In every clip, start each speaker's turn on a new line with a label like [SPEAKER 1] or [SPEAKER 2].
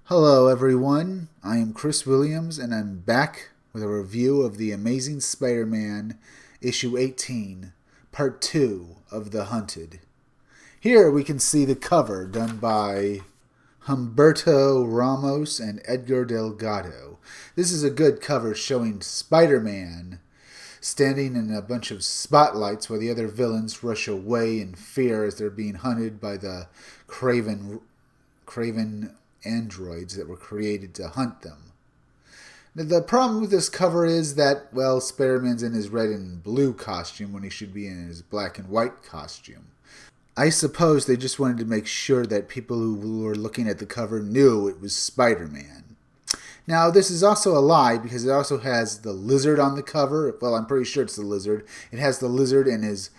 [SPEAKER 1] Hello, everyone. I am Chris Williams, and I'm back with a review of The Amazing Spider Man, Issue 18, Part 2 of The Hunted. Here we can see the cover done by Humberto Ramos and Edgar Delgado. This is a good cover showing Spider Man standing in a bunch of spotlights while the other villains rush away in fear as they're being hunted by the Craven androids that were created to hunt them. Now, the problem with this cover is that, well, Spider-Man's in his red and blue costume when he should be in his black and white costume. I suppose they just wanted to make sure that people who were looking at the cover knew it was Spider-Man. Now, this is also a lie because it also has the lizard on the cover. Well, I'm pretty sure it's the lizard. It has the lizard in his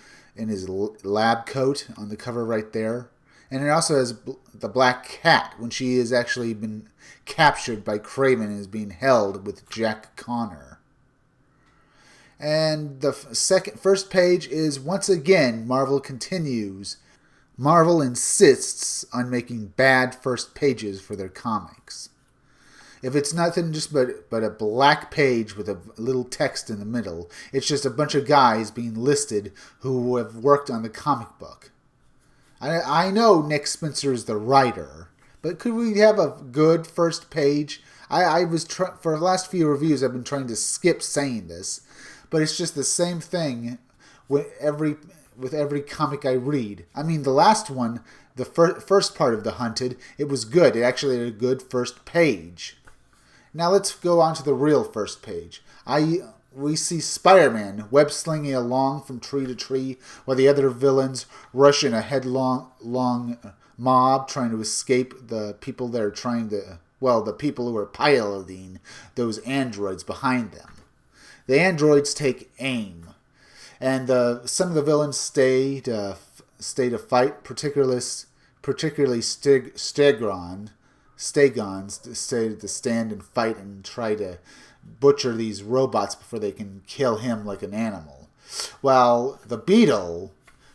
[SPEAKER 1] lab coat on the cover right there. And it also has the black cat when she has actually been captured by Kraven and is being held with Jack Connor. And the first page is, once again, Marvel continues. Marvel insists on making bad first pages for their comics. If it's nothing just but a black page with a little text in the middle, it's just a bunch of guys being listed who have worked on the comic book. I know Nick Spencer is the writer, but could we have a good first page? For the last few reviews, I've been trying to skip saying this, but it's just the same thing with every comic I read. I mean, the last one, the first part of The Hunted, it was good. It actually had a good first page. Now let's go on to the real first page. We see Spider-Man web-slinging along from tree to tree while the other villains rush in a headlong mob trying to escape the people that are the people who are piloting those androids behind them. The androids take aim, and some of the villains stay to fight, particularly Stegons to stand and fight and try to butcher these robots before they can kill him like an animal. While the Beetle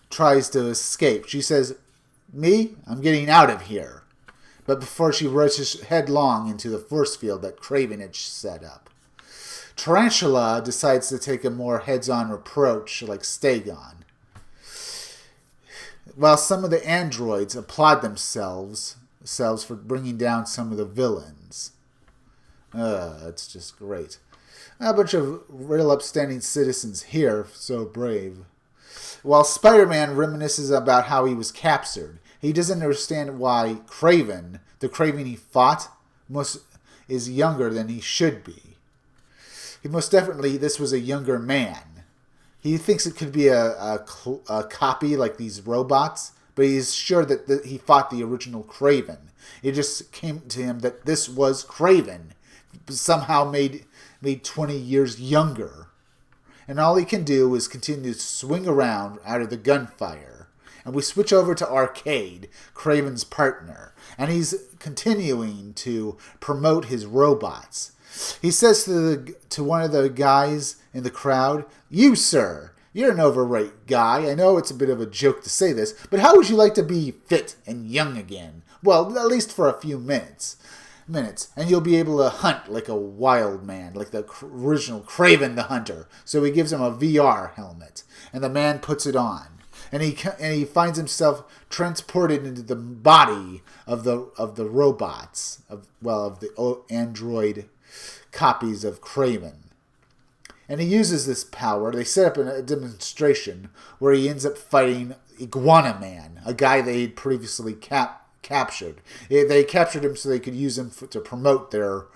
[SPEAKER 1] tries to escape. She says, "Me? I'm getting out of here." But before she rushes headlong into the force field that Kraven had set up. Tarantula decides to take a more heads-on approach like Stegon. While some of the androids applaud themselves for bringing down some of the villains. It's just great. A bunch of real upstanding citizens here, so brave. While Spider-Man reminisces about how he was captured, he doesn't understand why Kraven, the Kraven he fought, is younger than he should be. Most definitely, this was a younger man. He thinks it could be a copy like these robots, but he's sure that he fought the original Kraven. It just came to him that this was Kraven, somehow made 20 years younger. And all he can do is continue to swing around out of the gunfire. And we switch over to Arcade, Kraven's partner, and he's continuing to promote his robots. He says to one of the guys in the crowd, "You, sir, you're an overweight guy. I know it's a bit of a joke to say this, but how would you like to be fit and young again? Well, at least for a few minutes, and you'll be able to hunt like a wild man, like the original Kraven the Hunter." So he gives him a VR helmet, and the man puts it on, and he finds himself transported into the body of the robots, of the android copies of Kraven. And he uses this power. They set up a demonstration where he ends up fighting Iguana Man, a guy they had previously captured. They captured him so they could use him to promote their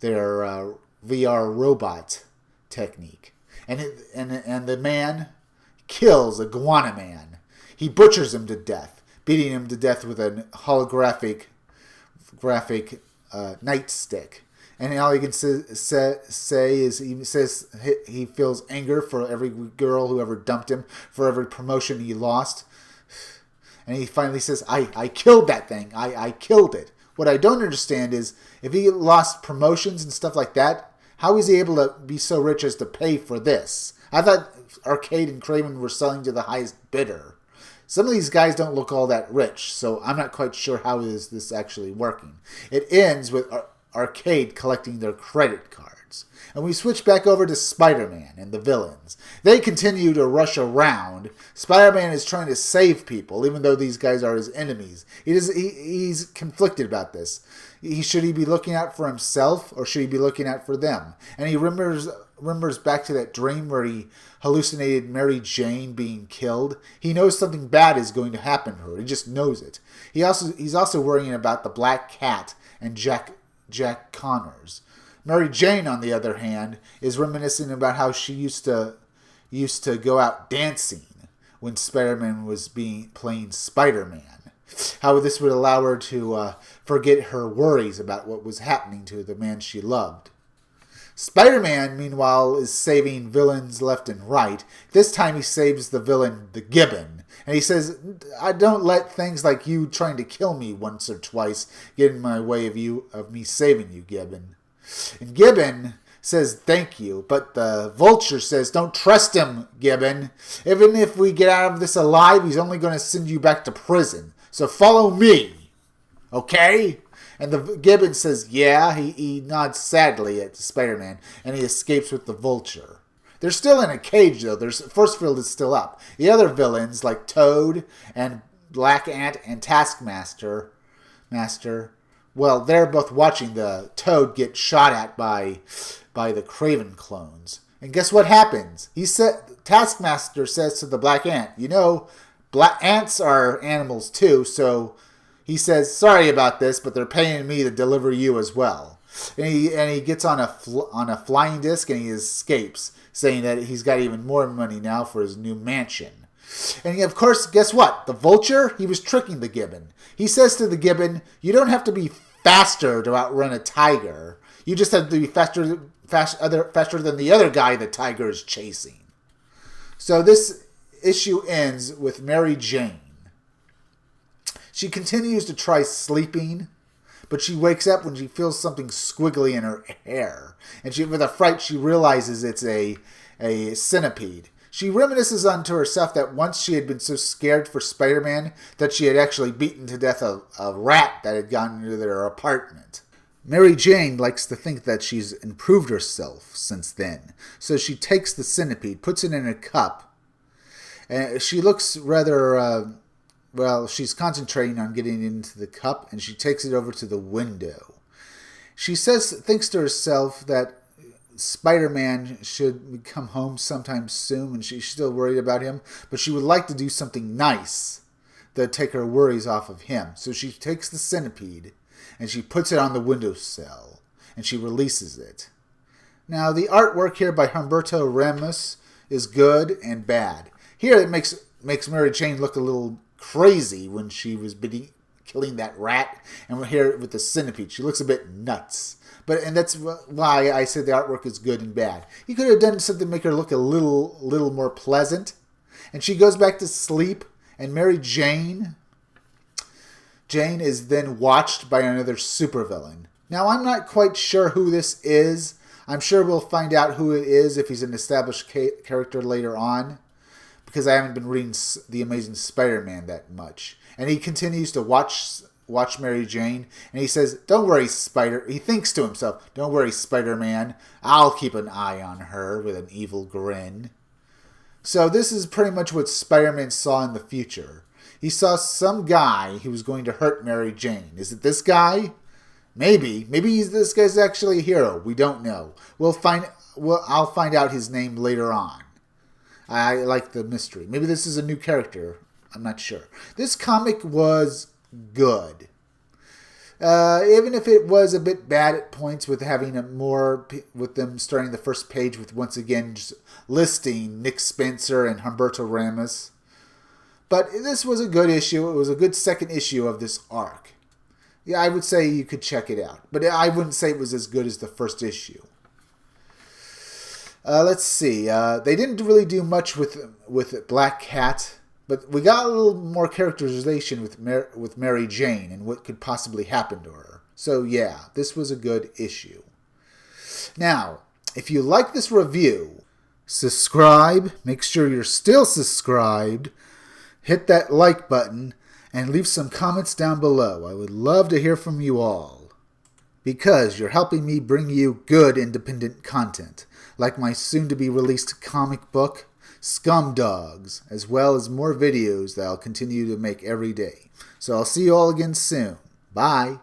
[SPEAKER 1] VR robot technique. And the man kills Iguana Man. He butchers him to death, beating him to death with a holographic nightstick. And all he can say is he says he feels anger for every girl who ever dumped him, for every promotion he lost. And he finally says, I killed that thing. I killed it. What I don't understand is, if he lost promotions and stuff like that, how is he able to be so rich as to pay for this? I thought Arcade and Kraven were selling to the highest bidder. Some of these guys don't look all that rich, so I'm not quite sure how is this actually working. It ends with Arcade collecting their credit cards. And we switch back over to Spider-Man and the villains. They continue to rush around. Spider-Man is trying to save people, even though these guys are his enemies. He's conflicted about this. Should he be looking out for himself, or should he be looking out for them? And he remembers back to that dream where he hallucinated Mary Jane being killed. He knows something bad is going to happen to her. He just knows it. He's also worrying about the Black Cat and Jack Connors. Mary Jane, on the other hand, is reminiscing about how she used to go out dancing when Spider-Man was playing Spider-Man. How this would allow her to forget her worries about what was happening to the man she loved. Spider-Man, meanwhile, is saving villains left and right. This time he saves the villain, the Gibbon. And he says, I don't let things like you trying to kill me once or twice get in my way of me saving you, Gibbon. And Gibbon says thank you, but the Vulture says don't trust him, Gibbon. Even if we get out of this alive, he's only going to send you back to prison. So follow me, okay? And the Gibbon says, yeah. He nods sadly at Spider-Man, and he escapes with the Vulture. They're still in a cage, though. Force Field is still up. The other villains, like Toad and Black Ant and Taskmaster, well, they're both watching the Toad get shot at by the Kraven clones. And guess what happens? Taskmaster says to the Black Ant, Black ants are animals too, so he says, sorry about this, but they're paying me to deliver you as well. And he gets on a flying disc and he escapes, saying that he's got even more money now for his new mansion. And of course, guess what? The Vulture, he was tricking the Gibbon. He says to the Gibbon, you don't have to be faster to outrun a tiger. You just have to be faster than the other guy the tiger is chasing. So this issue ends with Mary Jane. She continues to try sleeping, but she wakes up when she feels something squiggly in her hair. And with a fright, she realizes it's a centipede. She reminisces unto herself that once she had been so scared for Spider-Man that she had actually beaten to death a rat that had gone into their apartment. Mary Jane likes to think that she's improved herself since then. So she takes the centipede, puts it in a cup, and she looks rather, she's concentrating on getting it into the cup, and she takes it over to the window. She thinks to herself that Spider-Man should come home sometime soon, and she's still worried about him, but she would like to do something nice to take her worries off of him. So she takes the centipede, and she puts it on the windowsill, and she releases it. Now, the artwork here by Humberto Ramos is good and bad. Here it makes Mary Jane look a little crazy when she was killing that rat, and we're here with the centipede. She looks a bit nuts. And that's why I said the artwork is good and bad. He could have done something to make her look a little more pleasant. And she goes back to sleep, and Mary Jane is then watched by another supervillain. Now, I'm not quite sure who this is. I'm sure we'll find out who it is if he's an established character later on, because I haven't been reading The Amazing Spider-Man that much. And he continues to watch Mary Jane, and he says, don't worry, he thinks to himself, don't worry, Spider-Man, I'll keep an eye on her, with an evil grin. So this is pretty much what Spider-Man saw in the future. He saw some guy who was going to hurt Mary Jane. Is it this guy? Maybe this guy's actually a hero. We don't know. I'll find out his name later on. I like the mystery. Maybe this is a new character. I'm not sure. This comic was good. Even if it was a bit bad at points with having with them starting the first page with once again just listing Nick Spencer and Humberto Ramos. But this was a good issue. It was a good second issue of this arc. Yeah, I would say you could check it out. But I wouldn't say it was as good as the first issue. Let's see. They didn't really do much with Black Cat. But we got a little more characterization with Mary Jane and what could possibly happen to her. So yeah, this was a good issue. Now, if you like this review, subscribe. Make sure you're still subscribed. hit that like button and leave some comments down below. I would love to hear from you all, because you're helping me bring you good independent content, like my soon-to-be-released comic book, Scum Dogs, as well as more videos that I'll continue to make every day. So I'll see you all again soon. Bye!